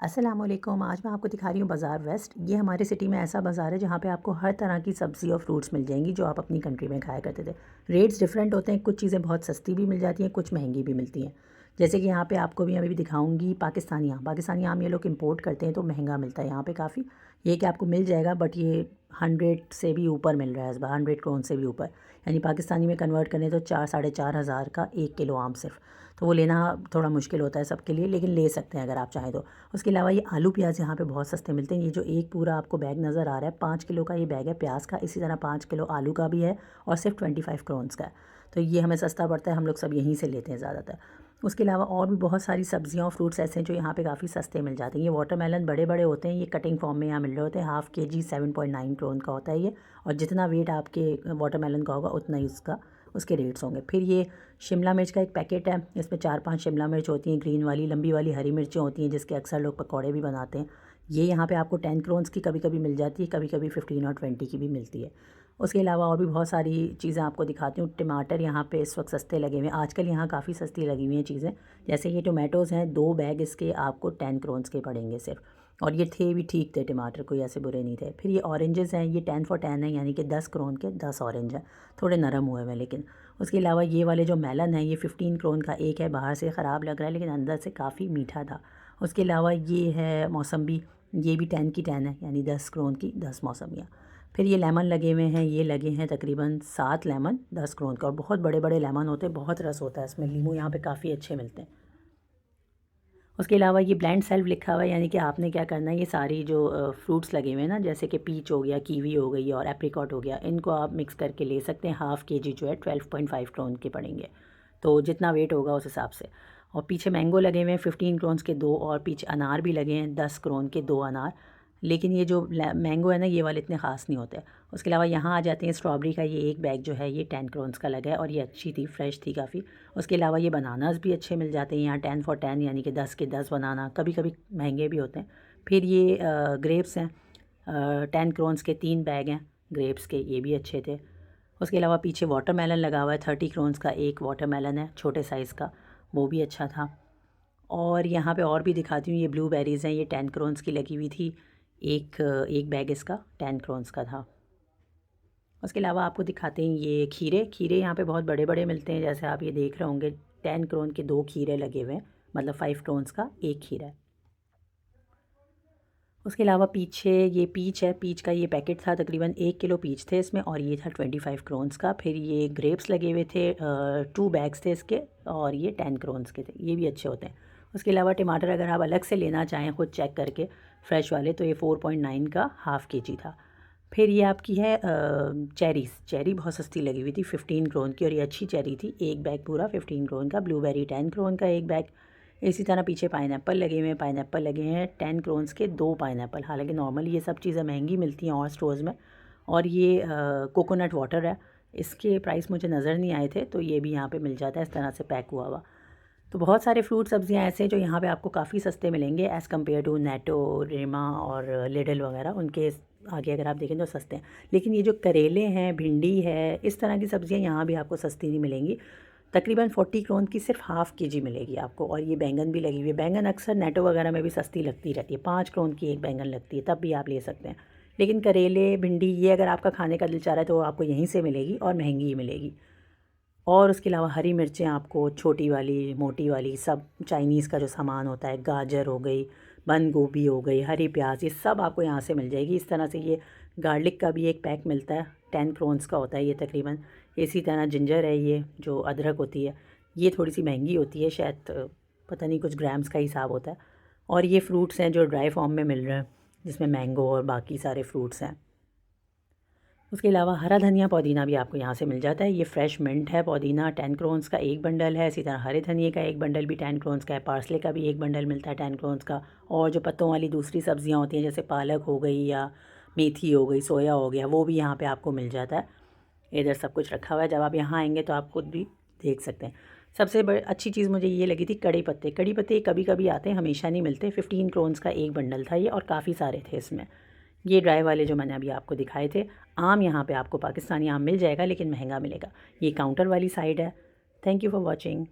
अस्सलामुअलैकुम। आज मैं आपको दिखा रही हूँ बाज़ार वेस्ट। ये हमारे सिटी में ऐसा बाज़ार है जहाँ पे आपको हर तरह की सब्ज़ी और फ्रूट्स मिल जाएंगी जो आप अपनी कंट्री में खाया करते थे। रेट्स डिफरेंट होते हैं, कुछ चीज़ें बहुत सस्ती भी मिल जाती हैं, कुछ महंगी भी मिलती हैं। जैसे कि यहाँ पे आपको भी अभी भी दिखाऊंगी पाकिस्तानी आम ये लोग इम्पोर्ट करते हैं तो महंगा मिलता है यहाँ पे काफ़ी। ये कि आपको मिल जाएगा बट ये 100 से भी ऊपर मिल रहा है इस बार, 100 करोड़ से भी ऊपर। यानी पाकिस्तानी में कन्वर्ट करें तो 4-4.5 हज़ार का 1 किलो आम सिर्फ। तो वो लेना थोड़ा मुश्किल होता है सबके लिए, लेकिन ले सकते हैं अगर आप चाहें तो। उसके अलावा ये आलू प्याज यहाँ पे बहुत सस्ते मिलते हैं। ये जो एक पूरा आपको बैग नज़र आ रहा है 5 किलो का ये बैग है प्याज का, इसी तरह 5 किलो आलू का भी है और सिर्फ 25 करोड़ का है। तो ये हमें सस्ता पड़ता है, हम लोग सब यहीं से लेते हैं ज़्यादातर। उसके अलावा और भी बहुत सारी सब्जियाँ और फ्रूट्स ऐसे हैं जो यहाँ पे काफ़ी सस्ते मिल जाते हैं। ये वाटरमेलन बड़े बड़े होते हैं, ये कटिंग फॉर्म में यहाँ मिल रहे होते हैं। हाफ़ के जी 7.9 करोड़ का होता है ये, और जितना वेट आपके वाटरमेलन का होगा उतना ही उसके रेट्स होंगे। फिर ये शिमला मिर्च का एक पैकेट है, इसमें 4-5 शिमला मिर्च होती हैं, ग्रीन वाली लंबी वाली हरी मिर्चें होती हैं जिसके अक्सर लोग पकौड़े भी बनाते हैं। ये यहाँ पे आपको 10 करोड़ की कभी कभी मिल जाती है, कभी कभी 15 और 20 की भी मिलती है। उसके अलावा और भी बहुत सारी चीज़ें आपको दिखाती हूँ। टमाटर यहाँ पे इस वक्त सस्ते लगे हुए हैं, आजकल यहाँ काफ़ी सस्ती लगी हुई हैं चीज़ें। जैसे ये टोमेटोज़ हैं, 2 बैग इसके आपको 10 करोड़ के पड़ेंगे सिर्फ, और ये थे भी ठीक थे टमाटर, कोई ऐसे बुरे नहीं थे। फिर ये ऑरेंजेस हैं, ये 10 for 10 है, यानी कि 10 करोड़ के 10 ऑरेंज हैं, थोड़े नरम हुए हैं लेकिन। उसके अलावा ये वाले जो मेलन है ये 15 करोड़ का एक है, बाहर से ख़राब लग रहा है लेकिन अंदर से काफ़ी मीठा था। उसके अलावा ये है मौसम्बी, ये भी 10 की 10 है, यानी 10 करोड़ की 10 मौसमियाँ। फिर ये लेमन लगे हुए हैं, ये लगे हैं तकरीबन 7 लेमन 10 करोड़ का, और बहुत बड़े बड़े लेमन होते हैं, बहुत रस होता है इसमें, लीमू यहाँ पे काफ़ी अच्छे मिलते हैं। उसके अलावा ये ब्लेंड सेल्फ लिखा हुआ है, यानी कि आपने क्या करना है, ये सारी जो फ्रूट्स लगे हुए हैं ना, जैसे कि पीच हो गया, कीवी हो गई और एप्रिकॉट हो गया, इनको आप मिक्स करके ले सकते हैं। हाफ़ के जी जो है 12.5 करोड़ के पड़ेंगे, तो जितना वेट होगा उस हिसाब से। और पीछे मैंगो लगे हुए हैं 15 करोड़ के 2, और पीछे अनार भी लगे हैं 10 करोड़ के 2 अनार। लेकिन ये जो मैंगो है ना, ये वाले इतने ख़ास नहीं होते। उसके अलावा यहाँ आ जाते हैं स्ट्रॉबेरी का, ये एक बैग जो है ये 10 करोड़ का लगा है, और ये अच्छी थी, फ्रेश थी काफ़ी। उसके अलावा ये बनानास भी अच्छे मिल जाते हैं यहाँ 10 for 10, यानी कि 10 के 10 बनाना, कभी कभी महंगे भी होते हैं। फिर ये ग्रेप्स हैं, 10 करोड़ के 3 बैग हैं ग्रेप्स के, ये भी अच्छे थे। उसके अलावा पीछे वाटरमेलन लगा हुआ है, 30 करोड़ का एक वाटरमेलन है छोटे साइज़ का, वो भी अच्छा था। और यहाँ पे और भी दिखाती हूँ, ये ब्लूबेरीज़ हैं, ये 10 करोड़ की लगी हुई थी, एक बैग इसका 10 करोड़ का था। उसके अलावा आपको दिखाते हैं ये खीरे। खीरे यहाँ पे बहुत बड़े बड़े मिलते हैं, जैसे आप ये देख रहे होंगे 10 करोड़ के 2 खीरे लगे हुए हैं, मतलब 5 करोड़ का एक खीरा है। उसके अलावा पीछे ये पीच है, पीच का ये पैकेट था, तकरीबन 1 किलो पीच थे इसमें, और ये था 25 करोड़ का। फिर ये ग्रेप्स लगे हुए थे, 2 बैग्स थे इसके, और ये 10 करोड़ के थे, ये भी अच्छे होते हैं। उसके अलावा टमाटर अगर आप अलग से लेना चाहें खुद चेक करके फ्रेश वाले, तो ये 4.9 का हाफ़ के जी था। फिर ये आपकी है चेरी बहुत सस्ती लगी हुई थी 15 करोड़ की, और ये अच्छी चेरी थी, एक बैग पूरा 15 करोड़ का। ब्लूबेरी 10 करोड़ का एक बैग। इसी तरह पीछे पाइनएप्पल लगे हुए हैं, पाइनएप्पल लगे हैं 10 करोड़ के 2 पाइनएप्पल। हालांकि नॉर्मली ये सब चीज़ें महंगी मिलती हैं और स्टोर्स में। और ये कोकोनट वाटर है, इसके प्राइस मुझे नज़र नहीं आए थे, तो ये भी यहाँ पे मिल जाता है इस तरह से पैक हुआ हुआ। तो बहुत सारे फ्रूट सब्जियां ऐसे हैं जो यहाँ पे आपको काफ़ी सस्ते मिलेंगे एज़ कम्पेयर टू नेटो, रेमा और लिडल वगैरह, उनके आगे अगर आप देखें तो सस्ते हैं। लेकिन ये जो करेले हैं, भिंडी है, इस तरह की सब्जियां यहाँ भी आपको सस्ती नहीं मिलेंगी। तकरीबन 40 करोड़ की सिर्फ हाफ़ के जी मिलेगी आपको। और ये बैंगन भी लगी हुई है, बैंगन अक्सर नेटो वगैरह में भी सस्ती लगती रहती है, 5 करोड़ की एक बैंगन लगती है, तब भी आप ले सकते हैं। लेकिन करेले, भिंडी, ये अगर आपका खाने का दिल चाह रहा है तो आपको यहीं से मिलेगी, और महंगी ही मिलेगी। और उसके अलावा हरी मिर्चें आपको छोटी वाली, मोटी वाली, सब चाइनीज़ का जो सामान होता है, गाजर हो गई, बंद गोभी हो गई, हरी प्याज, ये सब आपको यहाँ से मिल जाएगी। इस तरह से ये गार्लिक का भी एक पैक मिलता है, 10 करोड़ का होता है ये तकरीबन। इसी तरह जिंजर है, ये जो अदरक होती है, ये थोड़ी सी महंगी होती है शायद, पता नहीं कुछ ग्राम्स का हिसाब होता है। और ये फ्रूट्स हैं जो ड्राई फॉर्म में मिल रहे हैं, जिसमें मैंगो और बाकी सारे फ्रूट्स हैं। उसके अलावा हरा धनिया पुदीना भी आपको यहाँ से मिल जाता है। ये फ्रेश मिंट है, पुदीना 10 करोड़ का एक बंडल है। इसी तरह हरे धनिए का एक बंडल भी 10 करोड़ का है। पार्सले का भी एक बंडल मिलता है 10 करोड़ का। और जो पत्तों वाली दूसरी सब्जियाँ होती हैं, जैसे पालक हो गई या मेथी हो गई, सोया हो गया, वो भी यहाँ पे आपको मिल जाता है। इधर सब कुछ रखा हुआ है, जब आप यहाँ आएंगे तो आप खुद भी देख सकते हैं। सबसे बड़ी अच्छी चीज़ मुझे ये लगी थी कड़ी पत्ते। कड़ी पत्ते कभी कभी आते हैं, हमेशा नहीं मिलते। 15 करोड़ का एक बंडल था ये, और काफ़ी सारे थे इसमें। ये ड्राई वाले जो मैंने अभी आपको दिखाए थे। आम यहाँ पे आपको पाकिस्तानी आम मिल जाएगा, लेकिन महंगा मिलेगा। ये काउंटर वाली साइड है। Thank you for watching.